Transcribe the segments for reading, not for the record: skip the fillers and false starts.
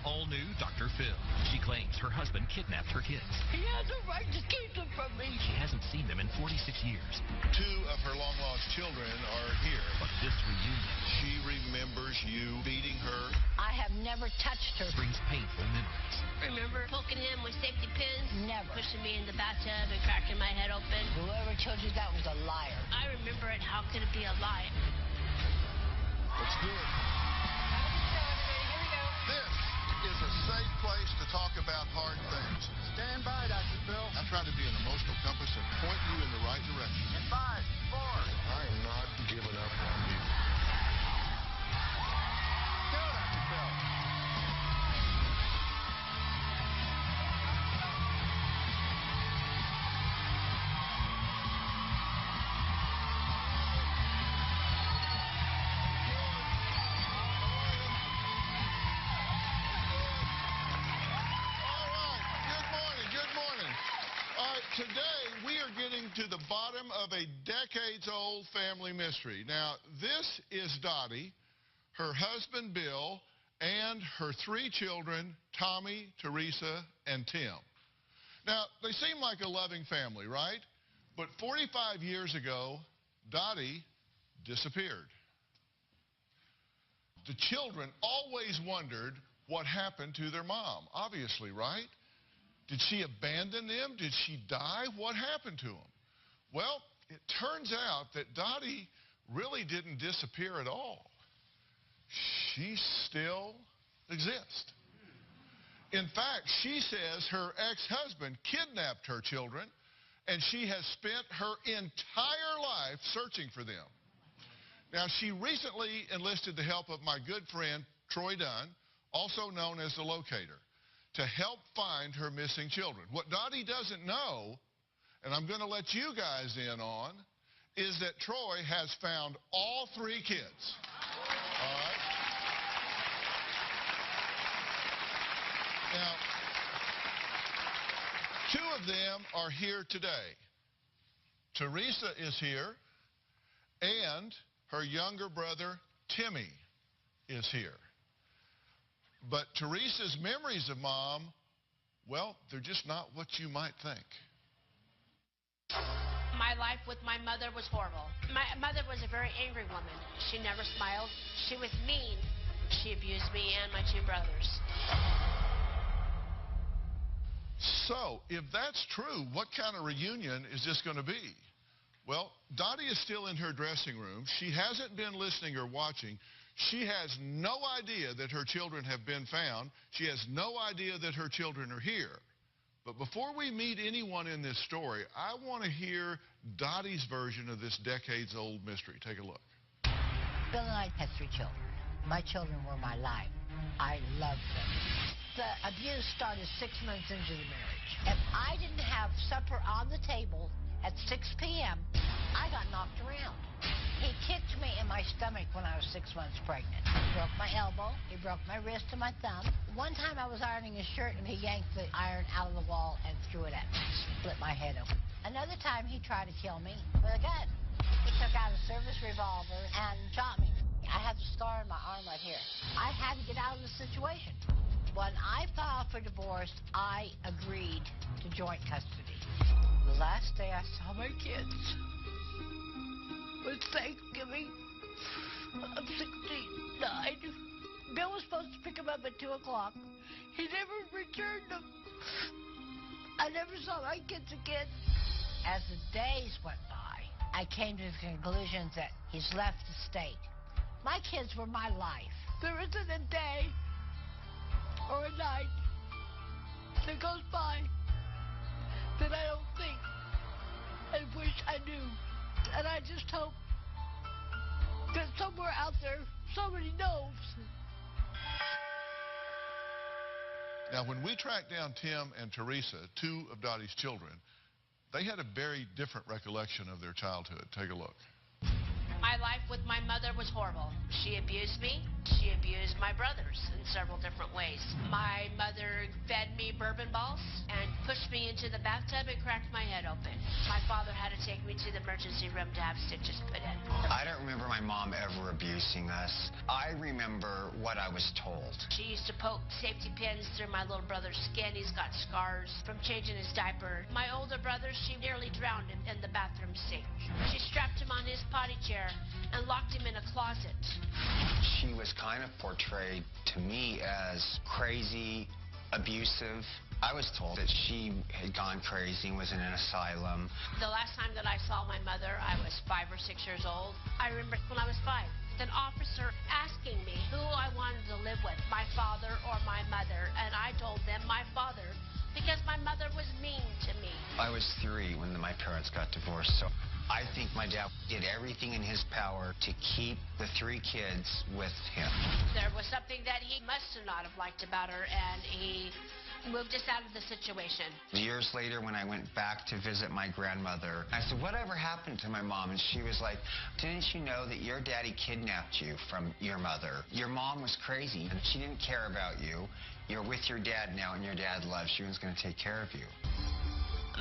all-new Dr. Phil. She claims her husband kidnapped her kids. He has a right to keep them from me. She hasn't seen them in 46 years. 2 of her long-lost children are here. But this reunion... She remembers you beating her. I have never touched her. ...brings painful memories. Remember poking him with safety pins? Never. Pushing me in the bathtub and cracking my head open? Whoever told you that was a liar. I remember it. How could it be a lie? Let's do it. This is a safe place to talk about hard things. Stand by, Dr. Phil. I try to be an emotional compass and point you in the right direction. In 5, 4. I am not giving up on you. Go, Dr. Phil. Today, we are getting to the bottom of a decades-old family mystery. Now, this is Dottie, her husband Bill, and her 3 children, Tommy, Teresa, and Tim. Now, they seem like a loving family, right? But 45 years ago, Dottie disappeared. The children always wondered what happened to their mom, obviously, right? Did she abandon them? Did she die? What happened to them? Well, it turns out that Dottie really didn't disappear at all. She still exists. In fact, she says her ex-husband kidnapped her children, and she has spent her entire life searching for them. Now, she recently enlisted the help of my good friend, Troy Dunn, also known as the Locator, to help find her missing children. What Dottie doesn't know, and I'm going to let you guys in on, is that Troy has found all 3 kids. All right? Now, 2 of them are here today. Teresa is here, and her younger brother, Timmy, is here. But Teresa's memories of Mom, well, they're just not what you might think. My life with my mother was horrible. My mother was a very angry woman. She never smiled. She was mean. She abused me and my 2 brothers. So, if that's true, what kind of reunion is this going to be? Well, Dottie is still in her dressing room. She hasn't been listening or watching. She has no idea that her children have been found. She has no idea that her children are here. But before we meet anyone in this story, I want to hear Dottie's version of this decades-old mystery. Take a look. Bill and I had 3 children. My children were my life. I loved them. The abuse started 6 months into the marriage. If I didn't have supper on the table at 6 p.m., I got knocked around. He kicked me in my stomach when I was 6 months pregnant. He broke my elbow. He broke my wrist and my thumb. One time I was ironing his shirt and he yanked the iron out of the wall and threw it at me. Split my head open. Another time he tried to kill me with a gun. He took out a service revolver and shot me. I have the scar on my arm right here. I had to get out of the situation. When I filed for divorce, I agreed to joint custody. The last day I saw my kids was Thanksgiving of 69. Bill was supposed to pick him up at 2 o'clock. He never returned them. I never saw my kids again. As the days went by, I came to the conclusion that he's left the state. My kids were my life. There isn't a day or a night that goes by that I don't think and wish I knew. And I just hope that somewhere out there, somebody knows. Now, when we tracked down Tim and Teresa, 2 of Dottie's children, they had a very different recollection of their childhood. Take a look. My life with my mother was horrible. She abused me. She abused my brothers in several different ways. My mother fed me bourbon balls and pushed me into the bathtub and cracked my head open. My father had to take me to the emergency room to have stitches put in. I don't remember my mom ever abusing us. I remember what I was told. She used to poke safety pins through my little brother's skin. He's got scars from changing his diaper. My older brother, she nearly drowned him in the bathroom sink. She strapped him on his potty chair and locked him in a closet. She was kind of portrayed to me as crazy, abusive. I was told that she had gone crazy and was in an asylum. The last time that I saw my mother, I was 5 or 6 years old. I remember when I was 5, an officer asking me who I wanted to live with, my father or my mother, and I told them my father because my mother was mean to me. I was 3 when my parents got divorced, so I think my dad did everything in his power to keep the 3 kids with him. There was something that he must not have liked about her, and he moved us out of the situation. Years later, when I went back to visit my grandmother, I said, whatever happened to my mom? And she was like, didn't you know that your daddy kidnapped you from your mother? Your mom was crazy, and she didn't care about you. You're with your dad now, and your dad loves you and is going to take care of you.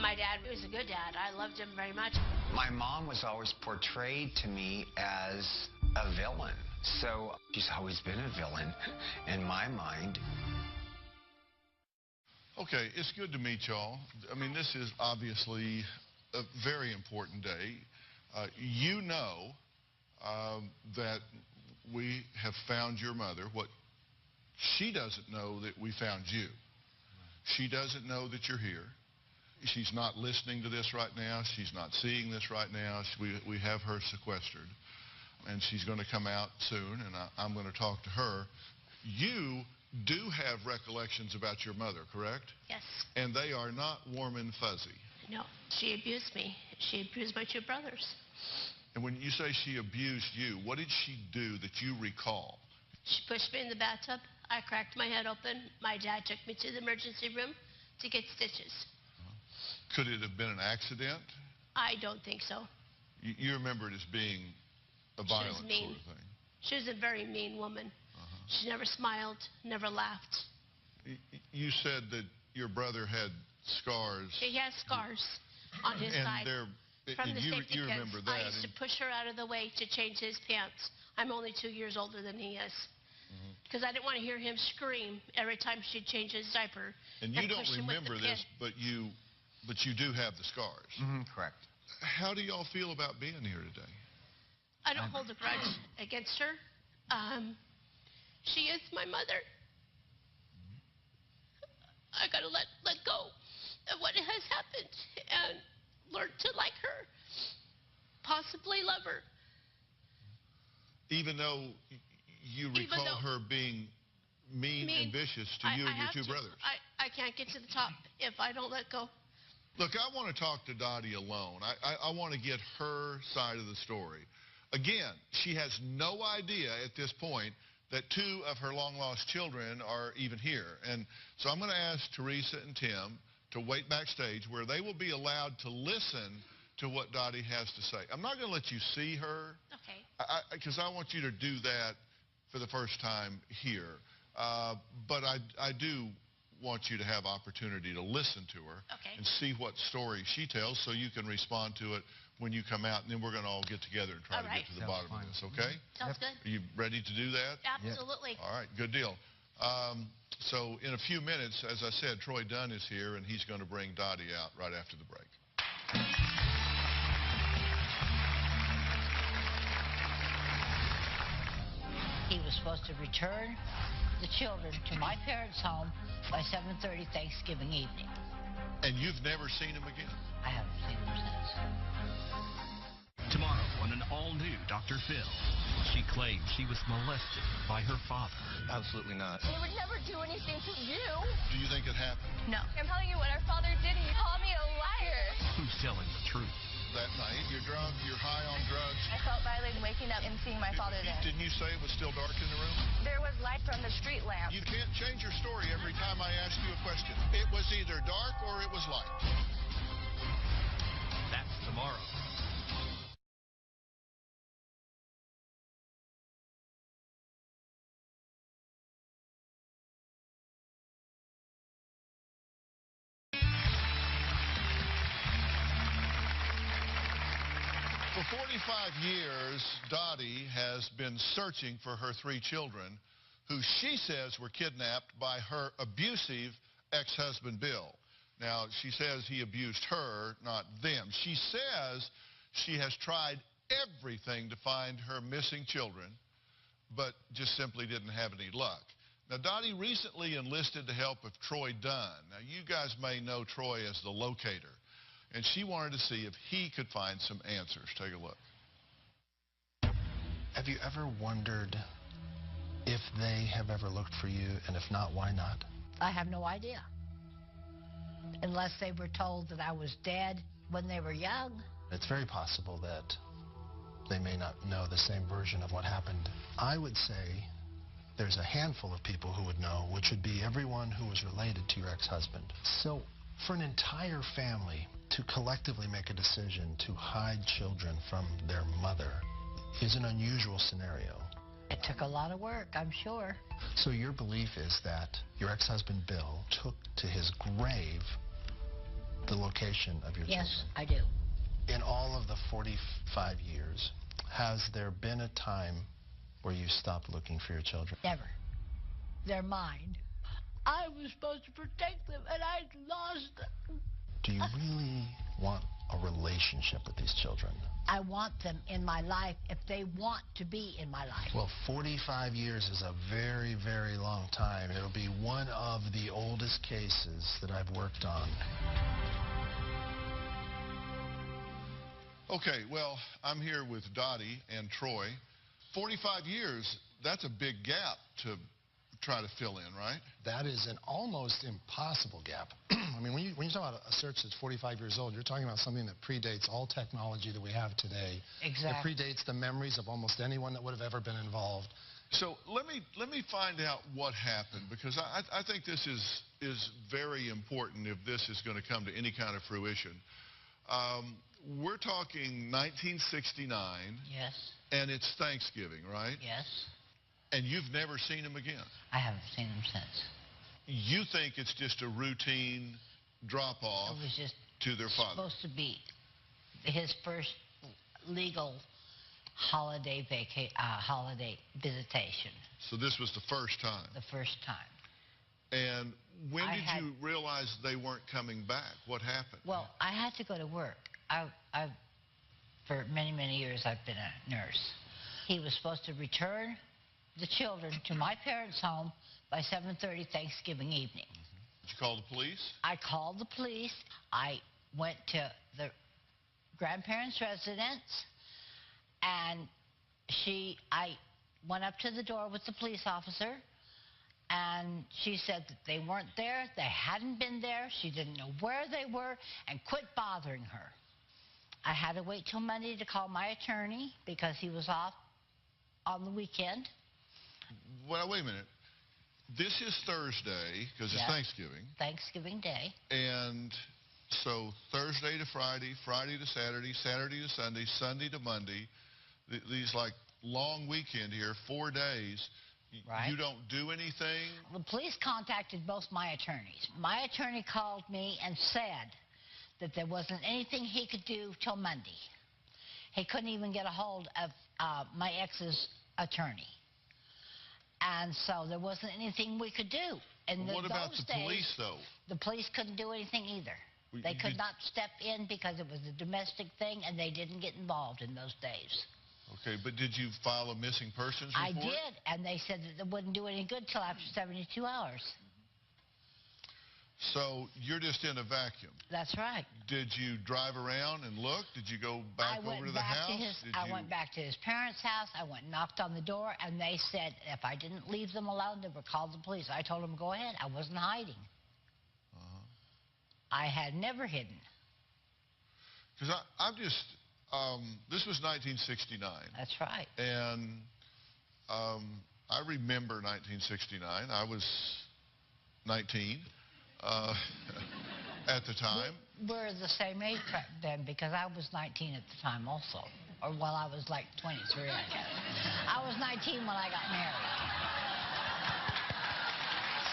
My dad was a good dad. I loved him very much. My mom was always portrayed to me as a villain. So she's always been a villain in my mind. Okay, it's good to meet y'all. I mean, this is obviously a very important day. You know that we have found your mother. What she doesn't know that we found you. She doesn't know that you're here. She's not listening to this right now. She's not seeing this right now. We have her sequestered, and she's going to come out soon, and I'm going to talk to her. You do have recollections about your mother, correct? Yes. And they are not warm and fuzzy. No, she abused me. She abused my 2 brothers. And when you say she abused you, what did she do that you recall? She pushed me in the bathtub. I cracked my head open. My dad took me to the emergency room to get stitches. Could it have been an accident? I don't think so. You remember it as being a violent sort of thing. She was a very mean woman. She never smiled, never laughed. You said that your brother had scars. He has scars on his side. From the safety you pins. remember that. I used to push her out of the way to change his pants. I'm only 2 years older than he is. Because I didn't want to hear him scream every time she'd change his diaper. And you don't remember this, but you do have the scars. Correct. How do y'all feel about being here today? I don't hold a grudge against her. She is my mother. I gotta let go of what has happened and learn to like her, possibly love her. Even though you recall her being mean and vicious to you and your 2 brothers. I can't get to the top if I don't let go. Look, I want to talk to Dottie alone. I want to get her side of the story. Again, she has no idea at this point that 2 of her long-lost children are even here. And so I'm going to ask Teresa and Tim to wait backstage where they will be allowed to listen to what Dottie has to say. I'm not going to let you see her. Okay. Because I want you to do that for the first time here. But I do want you to have opportunity to listen to her and see what story she tells so you can respond to it when you come out, and then we're going to all get together and try to get to the bottom of this, okay? Sounds good. Are you ready to do that? Absolutely. All right, good deal. So in a few minutes, as I said, Troy Dunn is here, and he's going to bring Dottie out right after the break. He was supposed to return the children to my parents' home by 7:30 Thanksgiving evening. And you've never seen him again? I haven't seen him since. Tomorrow on an all-new Dr. Phil, she claims she was molested by her father. Absolutely not. He would never do anything to you. Do you think it happened? No. I'm telling you what our father did. He called me a liar. Who's telling the truth? That night, you're drunk, you're high on drugs. I felt violated waking up and seeing my father there. Didn't you say it was still dark in the room? There was light from the street lamp. You can't change your story every time I ask you a question. It was either dark or it was light. That's tomorrow. For 45 years, Dottie has been searching for her 3 children who she says were kidnapped by her abusive ex-husband, Bill. Now, she says he abused her, not them. She says she has tried everything to find her missing children, but just simply didn't have any luck. Now, Dottie recently enlisted the help of Troy Dunn. Now, you guys may know Troy as the locator, and she wanted to see if he could find some answers. Take a look. Have you ever wondered if they have ever looked for you, and if not, why not? I have no idea. Unless they were told that I was dead when they were young. It's very possible that they may not know the same version of what happened. I would say there's a handful of people who would know, which would be everyone who was related to your ex-husband. So for an entire family to collectively make a decision to hide children from their mother is an unusual scenario. It took a lot of work, I'm sure. So your belief is that your ex-husband Bill took to his grave the location of your children? Yes, I do. In all of the 45 years, has there been a time where you stopped looking for your children? Never. They're mine. I was supposed to protect them, and I lost them. Do you really want a relationship with these children? I want them in my life if they want to be in my life. Well, 45 years is a very, very long time. It'll be one of the oldest cases that I've worked on. Okay, well, I'm here with Dottie and Troy. 45 years, that's a big gap to try to fill in, right? That is an almost impossible gap. I mean, when you talk about a search that's 45 years old, you're talking about something that predates all technology that we have today. Exactly. It predates the memories of almost anyone that would have ever been involved. So let me find out what happened, because I think this is very important if this is going to come to any kind of fruition. We're talking 1969. Yes. And it's Thanksgiving, right? Yes. And you've never seen him again? I haven't seen them since. You think it's just a routine drop-off It was just to their father? supposed to be his first legal holiday visitation. So this was the first time? The first time. And when did you realize they weren't coming back? What happened? Well, I had to go to work. For many, many years, I've been a nurse. He was supposed to return the children to my parents' home by 7:30 Thanksgiving evening. Did you call the police? I called the police. I went to the grandparents' residence, and I went up to the door with the police officer, and she said that they weren't there, they hadn't been there, she didn't know where they were, and quit bothering her. I had to wait till Monday to call my attorney because he was off on the weekend. Well, wait a minute. This is Thursday because it's Thanksgiving. Thanksgiving Day. And so Thursday to Friday, Friday to Saturday, Saturday to Sunday, Sunday to Monday, these like long weekend here, 4 days. Right. You don't do anything? The police contacted both my attorneys. My attorney called me and said that there wasn't anything he could do till Monday. He couldn't even get a hold of my ex's attorney. And so there wasn't anything we could do. And what about the police, though? The police couldn't do anything either. They could not step in because it was a domestic thing, and they didn't get involved in those days. Okay, but did you file a missing persons report? I did, and they said that it wouldn't do any good till after 72 hours. So you're just in a vacuum. That's right. Did you drive around and look? Did you go back over to the house? I went back to his parents' house. I went and knocked on the door, and they said if I didn't leave them alone, they would call the police. I told them, go ahead. I wasn't hiding. I had never hidden. Because I'm just, this was 1969. That's right. And I remember 1969. I was 19. At the time. We're the same age then because I was 19 at the time also. Or well, I was like 23, I guess. I was 19 when I got married.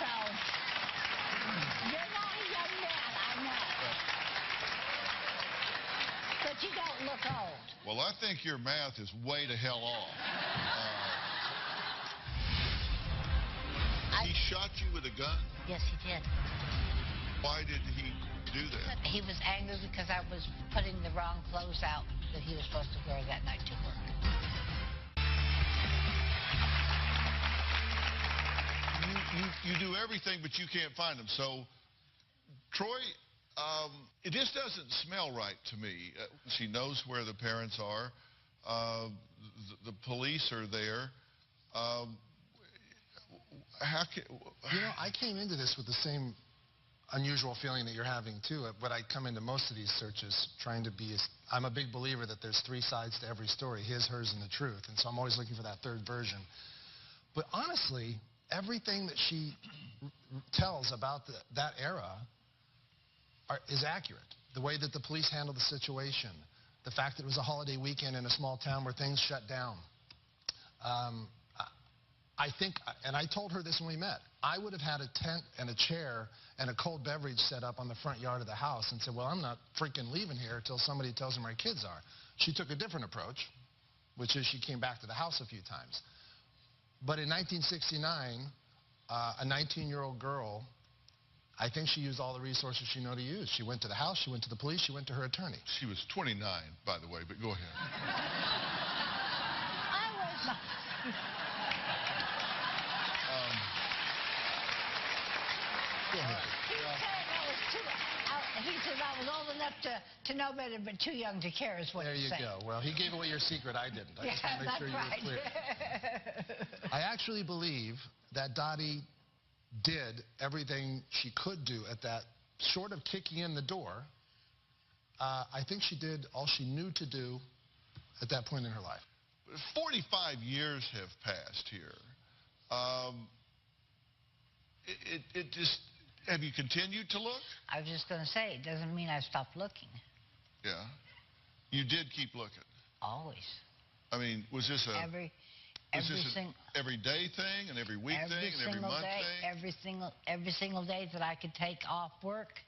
So, you're not a young man, I know. But But you don't look old. Well, I think your math is way to hell off. He shot you with a gun? Yes, he did. Why did he do that? He was angry because I was putting the wrong clothes out that he was supposed to wear that night to work. You do everything, but you can't find them. So, Troy, it just doesn't smell right to me. She knows where the parents are. The police are there. I came into this with the same unusual feeling that you're having, too. But I come into most of these searches trying to be I'm a big believer that there's three sides to every story, his, hers, and the truth. And so I'm always looking for that third version. But honestly, everything that she tells about that era is accurate. The way that the police handled the situation, the fact that it was a holiday weekend in a small town where things shut down. I think, and I told her this when we met, I would have had a tent and a chair and a cold beverage set up on the front yard of the house and said, well, I'm not freaking leaving here until somebody tells me where my kids are. She took a different approach, which is she came back to the house a few times. But in 1969, a 19-year-old girl, I think she used all the resources she knew to use. She went to the house, she went to the police, she went to her attorney. She was 29, by the way, but go ahead. I was... Go ahead. He said I was old enough to know better, but too young to care is what there he said. There you go. Well, he gave away your secret. I didn't. I just want to make sure you were clear. I actually believe that Dottie did everything she could do at that, short of kicking in the door. I think she did all she knew to do at that point in her life. 45 years have passed here. Have you continued to look? I was just going to say, it doesn't mean I stopped looking. Yeah. You did keep looking? Always. I mean, was this an everyday thing and every week thing and every month thing? Every single day that I could take off work,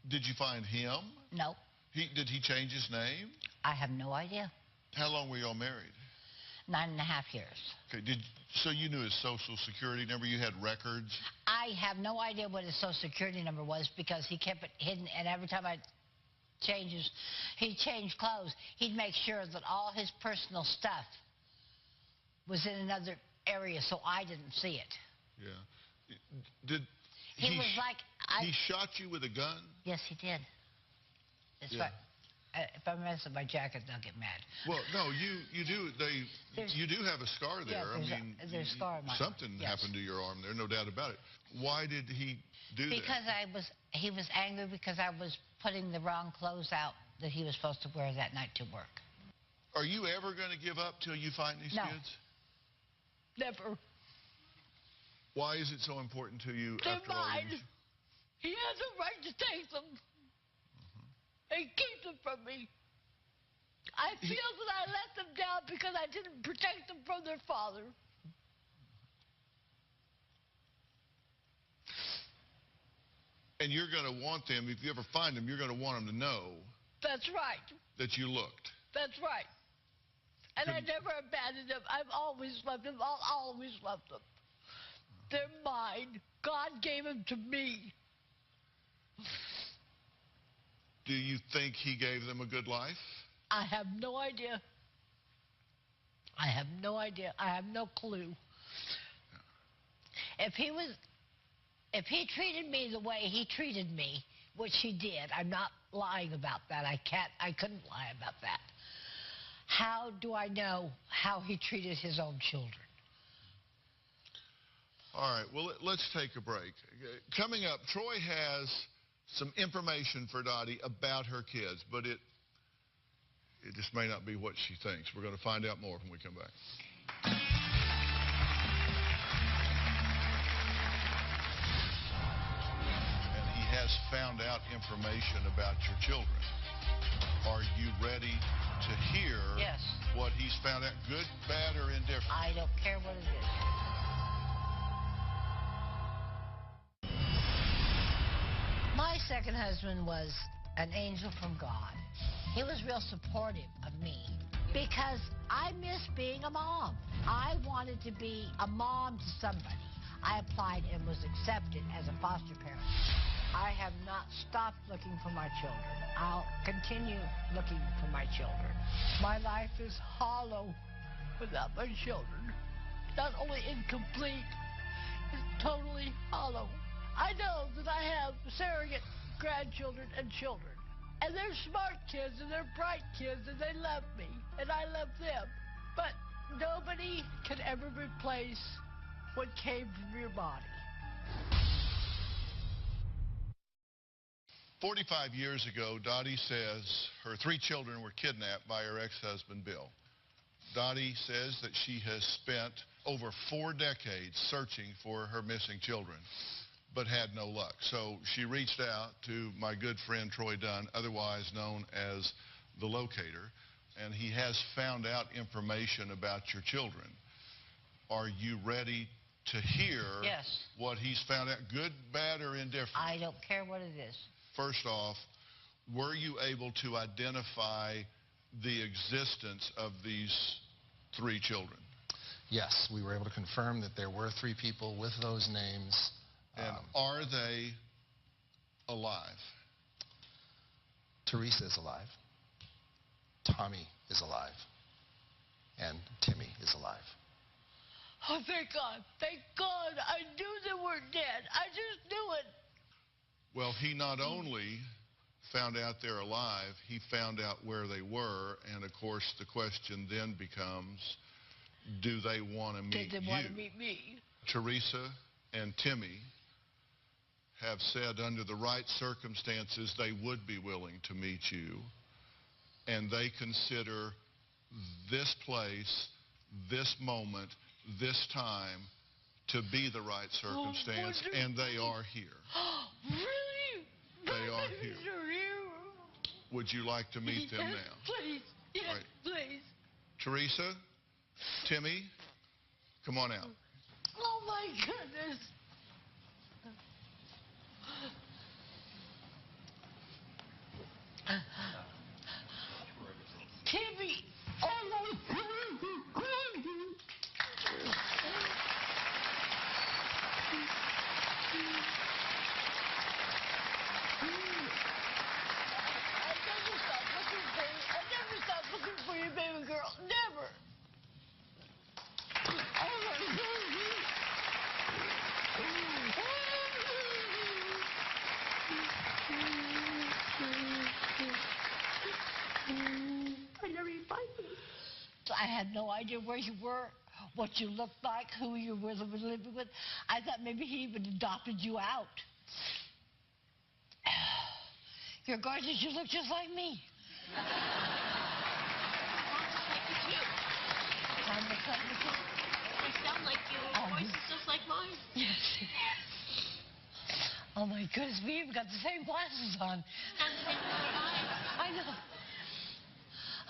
Did you find him? No. Did he change his name? I have no idea. How long were y'all married? 9.5 years. Okay. So you knew his social security number? You had records? I have no idea what his social security number was because he kept it hidden, and every time he'd change clothes, he'd make sure that all his personal stuff was in another area so I didn't see it. Yeah. He was like... He shot you with a gun? Yes, he did. If I mess up my jacket, they'll get mad. Well, no, you do. You do have a scar there. Yeah, there's a scar in my something arm. happened to your arm there, no doubt about it. Why did he do that? Because he was angry because I was putting the wrong clothes out that he was supposed to wear that night to work. Are you ever going to give up till you find these kids? Never. Why is it so important to you? They're mine. He has a right to take them. And keep them from me. I feel that I let them down because I didn't protect them from their father. And you're going to want them, if you ever find them, you're going to want them to know. That's right. That you looked. That's right. And I never abandoned them. I've always loved them. I'll always love them. They're mine. God gave them to me. Do you think he gave them a good life? I have no idea. I have no idea. I have no clue. If he treated me the way he treated me, which he did, I'm not lying about that. I couldn't lie about that. How do I know how he treated his own children? All right, well, let's take a break. Coming up, Troy has some information for Dottie about her kids, but it just may not be what she thinks. We're going to find out more when we come back. And he has found out information about your children. Are you ready to hear what he's found out, good, bad, or indifferent? I don't care what it is. My second husband was an angel from God. He was real supportive of me because I miss being a mom. I wanted to be a mom to somebody. I applied and was accepted as a foster parent. I have not stopped looking for my children. I'll continue looking for my children. My life is hollow without my children. Not only incomplete, it's totally hollow. I know that I have surrogate grandchildren and children. And they're smart kids, and they're bright kids, and they love me, and I love them. But nobody can ever replace what came from your body. 45 years ago, Dottie says her 3 children were kidnapped by her ex-husband, Bill. Dottie says that she has spent over 4 decades searching for her missing children, but had no luck. So she reached out to my good friend Troy Dunn, otherwise known as the Locator, and he has found out information about your children. Are you ready to hear Yes. what he's found out, good, bad, or indifferent? I don't care what it is. First off, were you able to identify the existence of these 3 children? Yes, we were able to confirm that there were 3 people with those names. And are they alive? Teresa is alive. Tommy is alive. And Timmy is alive. Oh, thank God. Thank God. I knew they weren't dead. I just knew it. Well, he not only found out they're alive, he found out where they were, and of course the question then becomes, do they want to meet you? Did they want to meet me? Teresa and Timmy have said under the right circumstances they would be willing to meet you, and they consider this place, this moment, this time to be the right circumstance, and they are here. Really? They are here. They're here. Would you like to meet them Yes, now? please. Yes, Right. please. Teresa, Timmy, come on out. Oh, my goodness. Timmy. Oh, my goodness. I never stopped looking for you, baby girl. Never. Oh, my goodness. I never even find you. I had no idea where you were, what you looked like, who you were living with. I thought maybe he even adopted you out. You're gorgeous. You look just like me. I sound like you. Your voice is just like mine. Yes. Oh, my goodness. We even got the same glasses on. I know.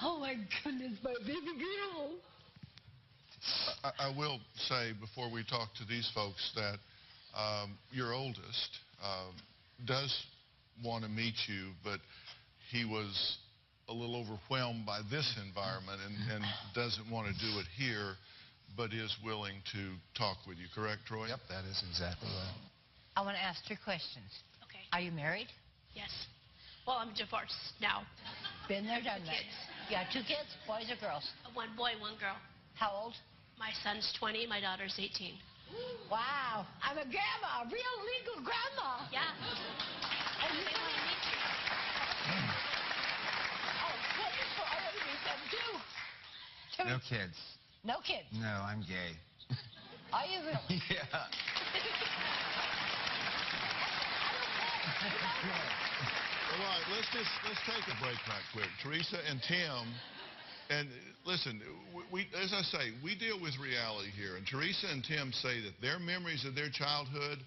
Oh, my goodness, my baby girl. I will say before we talk to these folks that your oldest does want to meet you, but he was a little overwhelmed by this environment and doesn't want to do it here, but is willing to talk with you. Correct, Troy? Yep, that is exactly right. I want to ask 3 questions. Okay. Are you married? Yes. Well, I'm divorced now. Been there, done that. Kids. You got 2 kids, boys or girls? 1 boy, 1 girl. How old? My son's 20, my daughter's 18. Wow. I'm a grandma, a real legal grandma. Yeah. And you They want to meet you. Oh, wonderful. I want to meet them, too. No kids. No kids. No, I'm gay. Are you really? Yeah. All right, let's take a break right quick. Teresa and Tim, and listen, as I say, we deal with reality here, and Teresa and Tim say that their memories of their childhood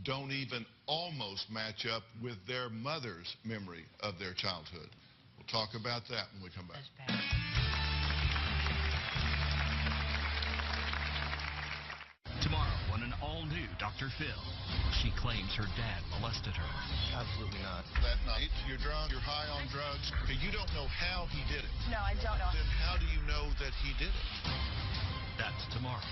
don't even almost match up with their mother's memory of their childhood. We'll talk about that when we come back. That's bad. Tomorrow on an all all-new Dr. Phil. She claims her dad molested her. Absolutely not. That night, you're drunk, you're high on drugs. Okay, you don't know how he did it. No, I don't know. Then how do you know that he did it? That's tomorrow.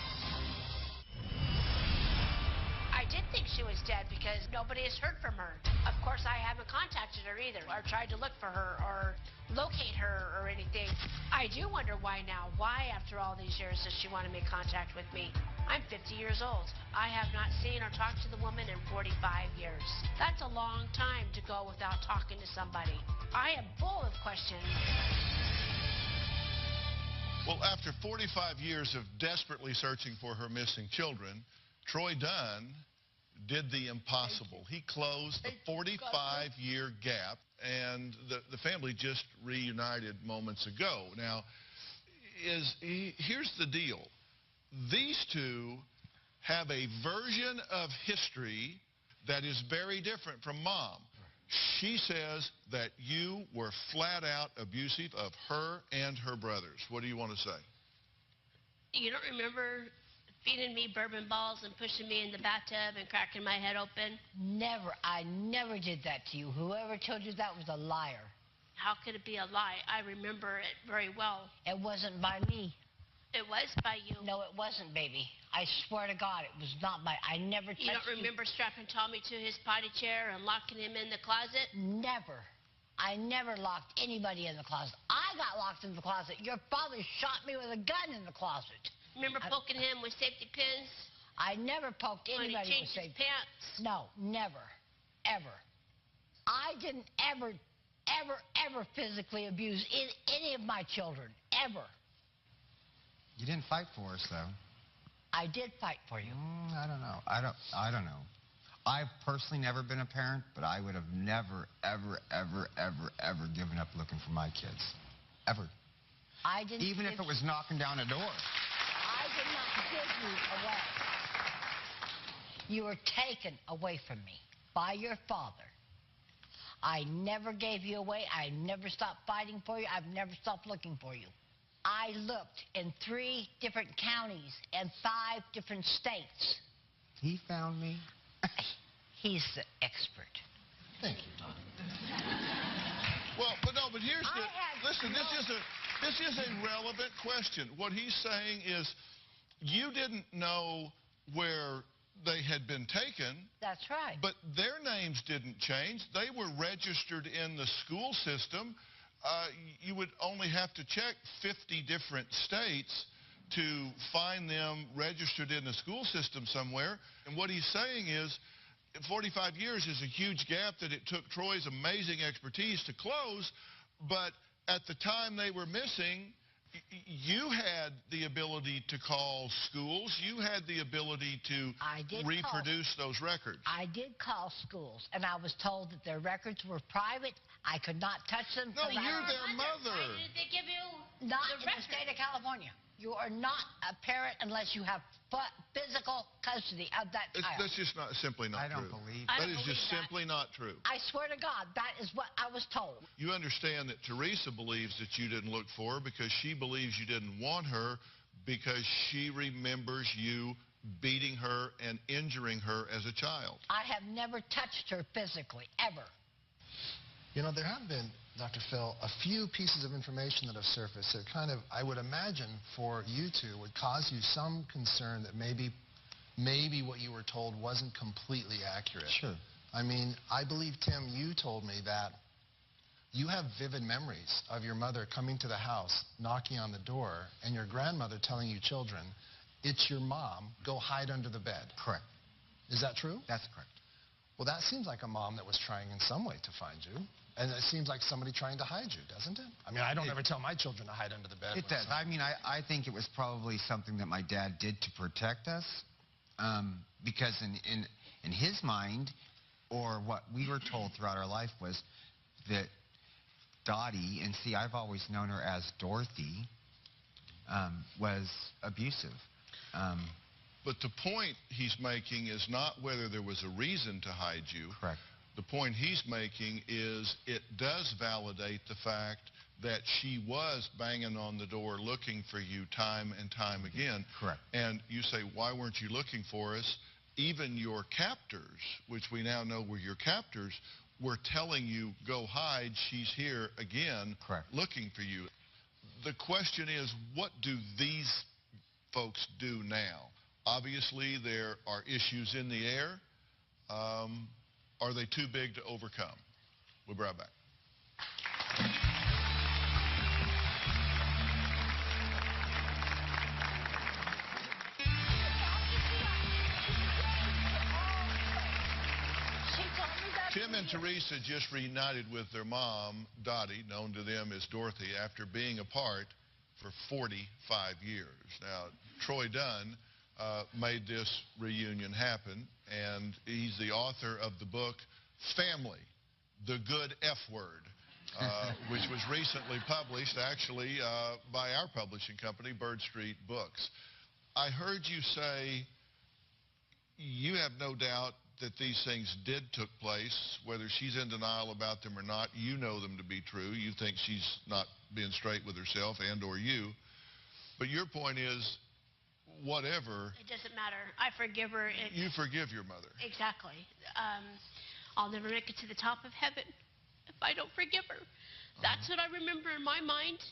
I did think she was dead because nobody has heard from her. Of course, I haven't contacted her either or tried to look for her or locate her or anything. I do wonder why now. Why, after all these years, does she want to make contact with me? I'm 50 years old. I have not seen or talked to the woman in 45 years. That's a long time to go without talking to somebody. I am full of questions. Well, after 45 years of desperately searching for her missing children, Troy Dunn did the impossible. He closed the 45-year gap, and the family just reunited moments ago. Now, here's the deal. These two have a version of history that is very different from Mom. She says that you were flat out abusive of her and her brothers. What do you want to say? You don't remember feeding me bourbon balls and pushing me in the bathtub and cracking my head open? Never. I never did that to you. Whoever told you that was a liar. How could it be a lie? I remember it very well. It wasn't by me. It was by you. No, it wasn't, baby. I swear to God, it was not by... I never touched You don't remember strapping Tommy to his potty chair and locking him in the closet? Never. I never locked anybody in the closet. I got locked in the closet. Your father shot me with a gun in the closet. Remember poking him with safety pins? I never poked When he anybody changed with his safety. pants? No, never. Ever. I didn't ever physically abuse any of my children. Ever. You didn't fight for us, though. I did fight for you. I don't know. I don't know. I've personally never been a parent, but I would have never, ever given up looking for my kids. Ever. I didn't. Even if it was knocking down a door. I did not give you away. You were taken away from me by your father. I never gave you away. I never stopped fighting for you. I've never stopped looking for you. I looked in 3 different counties and 5 different states. He found me. He's the expert. Thank you, Don. Well, but here's the... Listen, this is a relevant question. What he's saying is you didn't know where they had been taken. That's right. But their names didn't change. They were registered in the school system. You would only have to check 50 different states to find them registered in the school system somewhere. And what he's saying is 45 years is a huge gap that it took Troy's amazing expertise to close, but at the time they were missing, you had the ability to call schools. You had the ability to reproduce those records. I did call schools, and I was told that their records were private. I could not touch them. No, you're their mother. Why did they give you Not the in the state of California. You are not a parent unless you have physical custody of that child. That's just simply not true. I don't believe that. That is just simply not true. I swear to God, that is what I was told. You understand that Teresa believes that you didn't look for her because she believes you didn't want her because she remembers you beating her and injuring her as a child. I have never touched her physically, ever. You know, there have been, Dr. Phil, a few pieces of information that have surfaced that kind of, I would imagine, for you two would cause you some concern that maybe what you were told wasn't completely accurate. Sure. I mean, I believe, Tim, you told me that you have vivid memories of your mother coming to the house, knocking on the door, and your grandmother telling you children, it's your mom, go hide under the bed. Correct. Is that true? That's correct. Well, that seems like a mom that was trying in some way to find you. And it seems like somebody trying to hide you, doesn't it? I mean, I don't ever tell my children to hide under the bed. It does. I mean, I think it was probably something that my dad did to protect us. Because in his mind, or what we were told throughout our life, was that Dottie, and see, I've always known her as Dorothy, was abusive. But the point he's making is not whether there was a reason to hide you. Correct. The point he's making is it does validate the fact that she was banging on the door looking for you time and time again. Correct. And you say, why weren't you looking for us? even your captors, which we now know were your captors, were telling you, go hide, she's here again, Correct. looking for you. The question is, what do these folks do now? Obviously, there are issues in the air. Are they too big to overcome? We'll be right back. Tim and Teresa just reunited with their mom, Dottie, known to them as Dorothy, after being apart for 45 years. Now, Troy Dunn made this reunion happen, and he's the author of the book Family, The Good F Word, which was recently published, actually, by our publishing company, Bird Street Books. I heard you say you have no doubt that these things did took place, whether she's in denial about them or not. You know them to be true. You think she's not being straight with herself and or you. But your point is, whatever. It doesn't matter. I forgive her. You forgive your mother. Exactly. I'll never make it to the top of heaven if I don't forgive her. That's what I remember in my mind.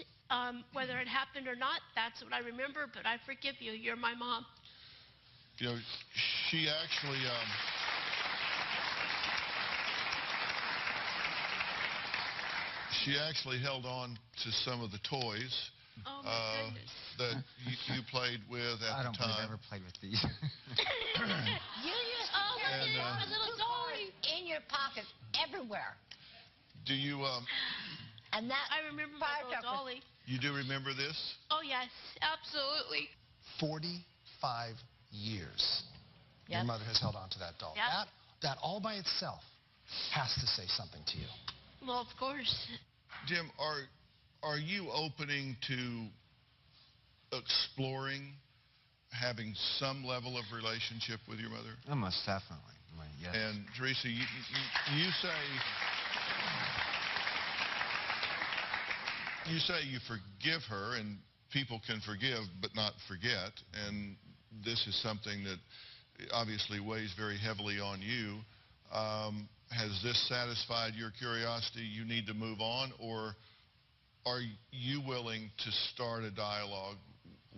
Whether it happened or not, that's what I remember. But I forgive you. You're my mom. You know, she actually... She actually held on to some of the toys that you played with at the time. I don't believe I ever played with these. You used to my little dolly in your pocket everywhere. Do you And that I remember my little dolly. you do remember this? Oh yes, absolutely. 45 years your Yep. mother has held on to that doll. Yep. That all by itself has to say something to you. Well, of course. Jim, are you opening to exploring having some level of relationship with your mother? Almost definitely. Yes. And Teresa, you say you forgive her, and people can forgive but not forget, and this is something that obviously weighs very heavily on you. Has this satisfied your curiosity? You need to move on, or are you willing to start a dialogue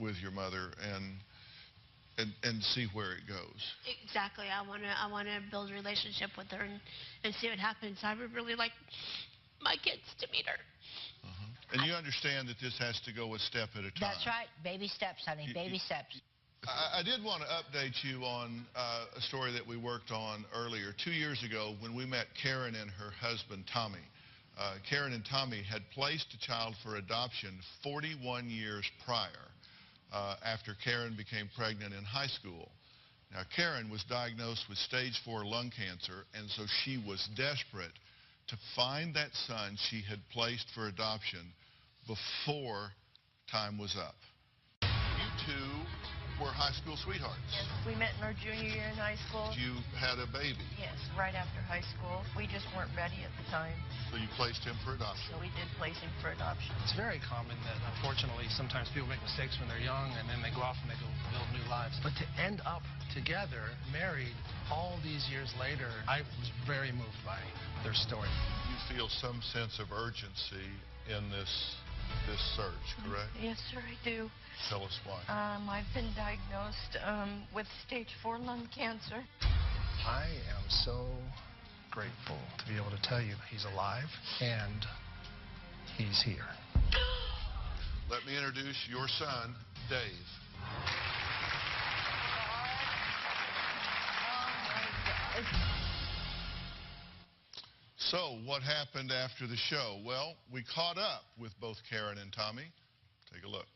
with your mother and see where it goes? Exactly. I wanna build a relationship with her and see what happens. I would really like my kids to meet her. And you understand that this has to go a step at a time. That's right. Baby steps, honey. Baby steps. I did want to update you on a story that we worked on earlier. 2 years ago, when we met Karen and her husband, Tommy, Karen and Tommy had placed a child for adoption 41 years prior after Karen became pregnant in high school. Now, Karen was diagnosed with stage 4 lung cancer, and so she was desperate to find that son she had placed for adoption before time was up. You two were high school sweethearts. Yes, we met in our junior year in high school. You had a baby. Yes, right after high school. We just weren't ready at the time, So you placed him for adoption. so we did place him for adoption. It's very common that, unfortunately, sometimes people make mistakes when they're young, and then they go off and they go build new lives. But to end up together, married, all these years later, I was very moved by their story. You feel some sense of urgency in this search, correct? Yes, sir, I do. Tell us why. I've been diagnosed with stage 4 lung cancer. I am so grateful to be able to tell you he's alive and he's here. Let me introduce your son, Dave. So, what happened after the show? Well, we caught up with both Karen and Tommy. Take a look.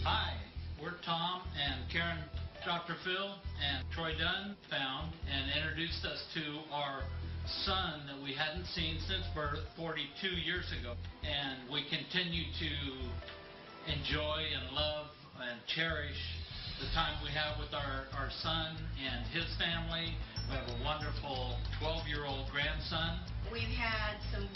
Hi, we're Tom and Karen. Dr. Phil and Troy Dunn found and introduced us to our son that we hadn't seen since birth 42 years ago. And we continue to enjoy and love and cherish the time we have with our son and his family. We have a wonderful 12-year-old grandson. We've had some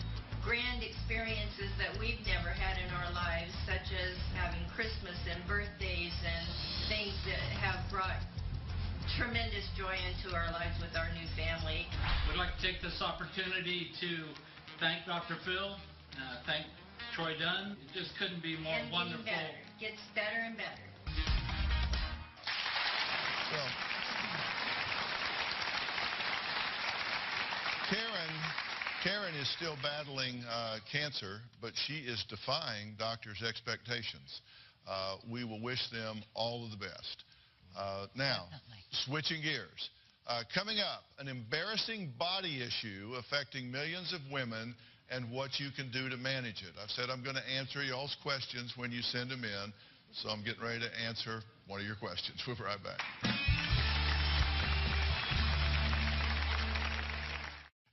grand experiences that we've never had in our lives, such as having Christmas and birthdays and things that have brought tremendous joy into our lives with our new family. We'd like to take this opportunity to thank Dr. Phil, thank Troy Dunn. It just couldn't be more wonderful. Better. Gets better and better. Well, Karen is still battling cancer, but she is defying doctors' expectations. We will wish them all of the best. Now, switching gears. Coming up, an embarrassing body issue affecting millions of women and what you can do to manage it. I've said I'm going to answer y'all's questions when you send them in, so I'm getting ready to answer one of your questions. We'll be right back.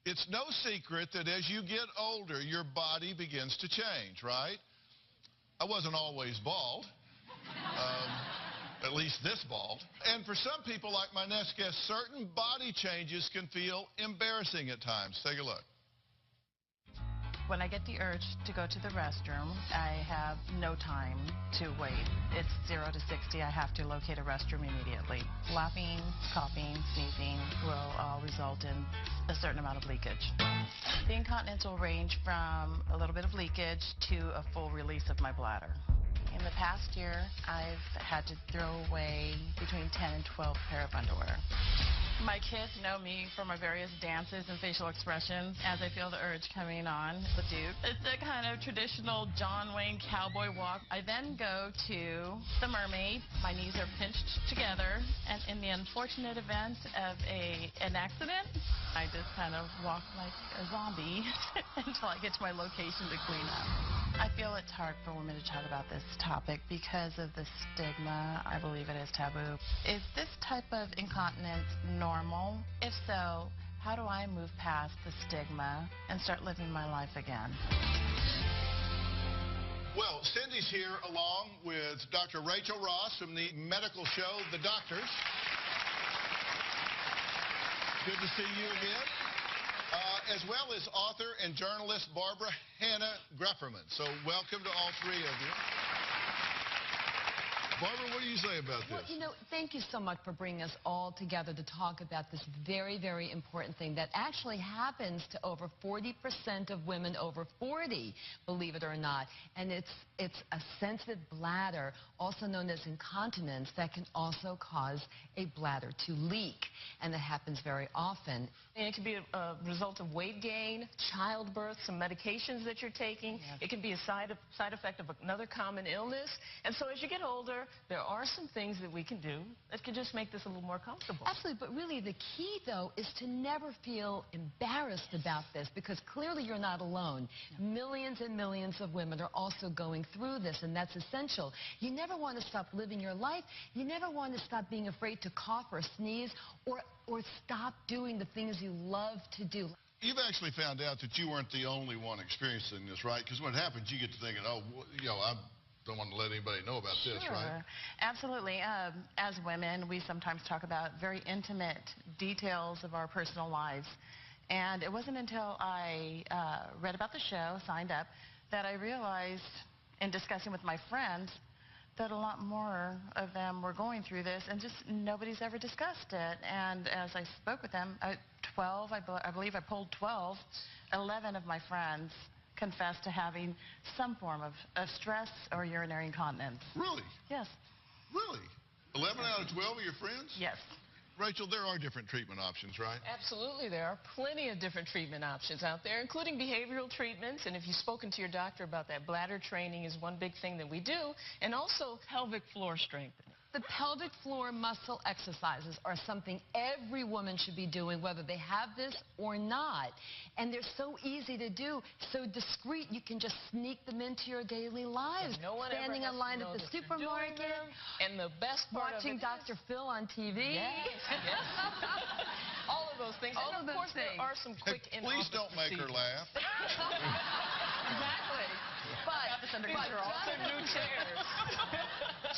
It's no secret that as you get older, your body begins to change, right? I wasn't always bald, at least this bald. And for some people, like my next guest, certain body changes can feel embarrassing at times. Take a look. When I get the urge to go to the restroom, I have no time to wait. It's 0 to 60. I have to locate a restroom immediately. Laughing, coughing, sneezing will all result in a certain amount of leakage. The incontinence will range from a little bit of leakage to a full release of my bladder. In the past year, I've had to throw away between 10 and 12 pair of underwear. My kids know me from my various dances and facial expressions as I feel the urge coming on. It's a kind of traditional John Wayne cowboy walk. I then go to the mermaid. My knees are pinched together, and in the unfortunate event of an accident, I just kind of walk like a zombie until I get to my location to clean up. I feel it's hard for women to talk about this topic because of the stigma. I believe it is taboo. Is this type of incontinence normal? If so, how do I move past the stigma and start living my life again? Well, Cindy's here along with Dr. Rachel Ross from the medical show, The Doctors. Good to see you again. As well as author and journalist Barbara Hannah Grefferman. So welcome to all three of you. Barbara, what do you say about this? Well, you know, thank you so much for bringing us all together to talk about this very, very important thing that actually happens to over 40% of women over 40, believe it or not. And it's a sensitive bladder, also known as incontinence, that can also cause a bladder to leak. And that happens very often. And it can be a result of weight gain, childbirth, some medications that you're taking. Yes. It can be a side effect of another common illness. And so as you get older, there are some things that we can do that can just make this a little more comfortable. Absolutely, but really the key, though, is to never feel embarrassed about this, because clearly you're not alone. No. Millions and millions of women are also going through this, and that's essential. You never want to stop living your life. You never want to stop being afraid to cough or sneeze or stop doing the things you love to do. You've actually found out that you weren't the only one experiencing this, right? Because when it happens, you get to thinking, oh, you know, I don't want to let anybody know about this, right? Absolutely. As women, we sometimes talk about very intimate details of our personal lives. And it wasn't until I read about the show, signed up, that I realized in discussing with my friends that a lot more of them were going through this, and just nobody's ever discussed it. And as I spoke with them, 12, I believe I polled 12, 11 of my friends confessed to having some form of stress or urinary incontinence. Really? Yes. Really? 11 out of 12 of your friends? Yes. Rachel, there are different treatment options, right? Absolutely. There are plenty of different treatment options out there, including behavioral treatments. And if you've spoken to your doctor about that, bladder training is one big thing that we do, and also pelvic floor strengthening. The pelvic floor muscle exercises are something every woman should be doing, whether they have this or not. And they're so easy to do, so discreet, you can just sneak them into your daily lives. No one standing in line at the supermarket, and the best part watching Dr. Phil on TV. Yes, yes. All of those things. All and of course, there are some quick Please don't make her laugh. Exactly. But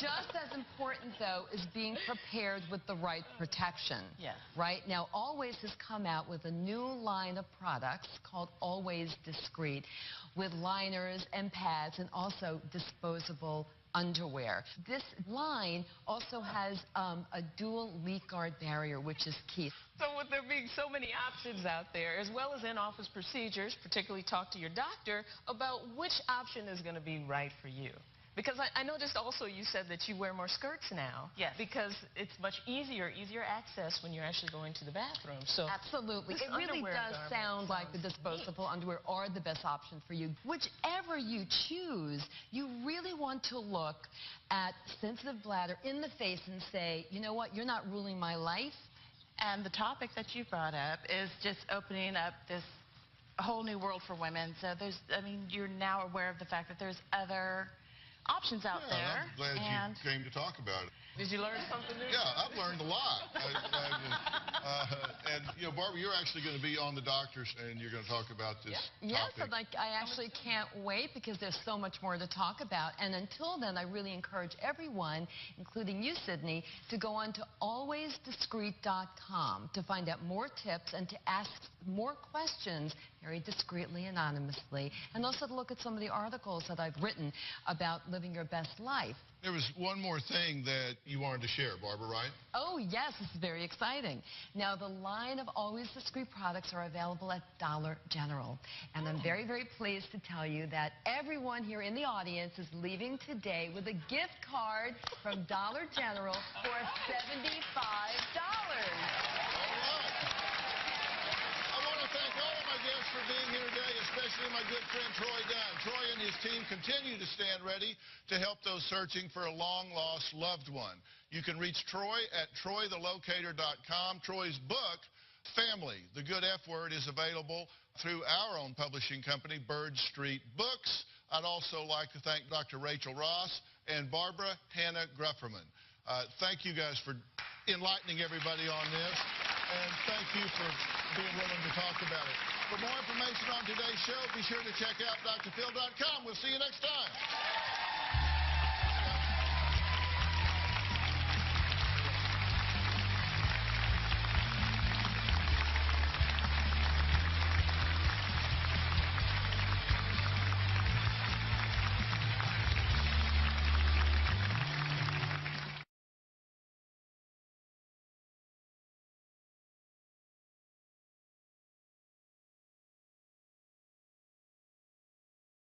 just as important, though, is being prepared with the right protection. Yes. Right? Now, Always has come out with a new line of products called Always Discreet, with liners and pads and also disposable underwear. This line also has a dual leak guard barrier, which is key. So with there being so many options out there, as well as in-office procedures, particularly talk to your doctor about which option is going to be right for you. Because I noticed also you said that you wear more skirts now. Yes. Because it's much easier access when you're actually going to the bathroom. So absolutely. It really does sound like the disposable underwear are the best option for you. Whichever you choose, you really want to look at sensitive bladder in the face and say, you know what, you're not ruling my life. And the topic that you brought up is just opening up this whole new world for women. So you're now aware of the fact that there's other options out there. I'm glad you came to talk about it. Did you learn something new? Yeah, I've learned a lot. And, Barbara, you're actually going to be on the doctors, and you're going to talk about this topic. Yes, I actually can't wait because there's so much more to talk about. And until then, I really encourage everyone, including you, Sydney, to go on to alwaysdiscreet.com to find out more tips and to ask more questions very discreetly, anonymously, and also to look at some of the articles that I've written about living your best life. There was one more thing that you wanted to share, Barbara, right? Oh, yes. This is very exciting. Now, the line of Always Discreet products are available at Dollar General. And I'm very, very pleased to tell you that everyone here in the audience is leaving today with a gift card from Dollar General for $75. Thank all of my guests for being here today, especially my good friend Troy Dunn. Troy and his team continue to stand ready to help those searching for a long-lost loved one. You can reach Troy at troythelocator.com. Troy's book, Family, The Good F Word, is available through our own publishing company, Bird Street Books. I'd also like to thank Dr. Rachel Ross and Barbara Hannah Grufferman. Thank you guys for enlightening everybody on this, and thank you for being willing to talk about it. For more information on today's show, be sure to check out drphil.com. We'll see you next time.